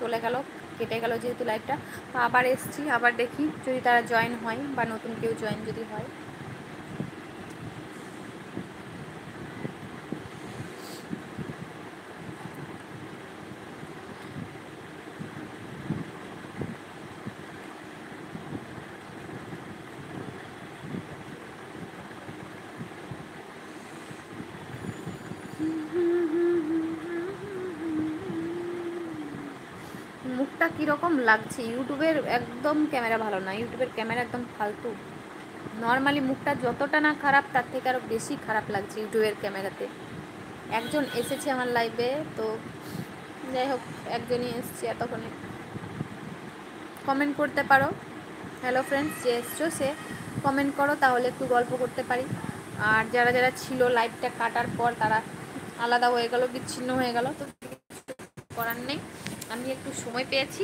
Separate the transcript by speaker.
Speaker 1: চলে গেল, কেটে গেল যেহেতু লাইভটা। আবার এসছি, আবার দেখি যদি তারা জয়েন হয় বা নতুন কেউ জয়েন যদি হয়। মুখটা কীরকম লাগছে, ইউটিউবের একদম ক্যামেরা ভালো না, ইউটিউবের ক্যামেরা একদম ফালতু। নর্মালি মুখটা যতটা না খারাপ তার থেকে আরও বেশি খারাপ লাগছে ইউটিউবের ক্যামেরাতে। একজন এসেছে আমার লাইভে, তো যাই হোক একজনই এসছে এতক্ষণে। কমেন্ট করতে পারো, হ্যালো ফ্রেন্ডস, যে এসছো সে কমেন্ট করো, তাহলে একটু গল্প করতে পারি। আর যারা যারা ছিল লাইভটা কাটার পর তারা আলাদা হয়ে গেল, বিচ্ছিন্ন হয়ে গেল, তো করার নেই। আমি একটু সময় পেয়েছি।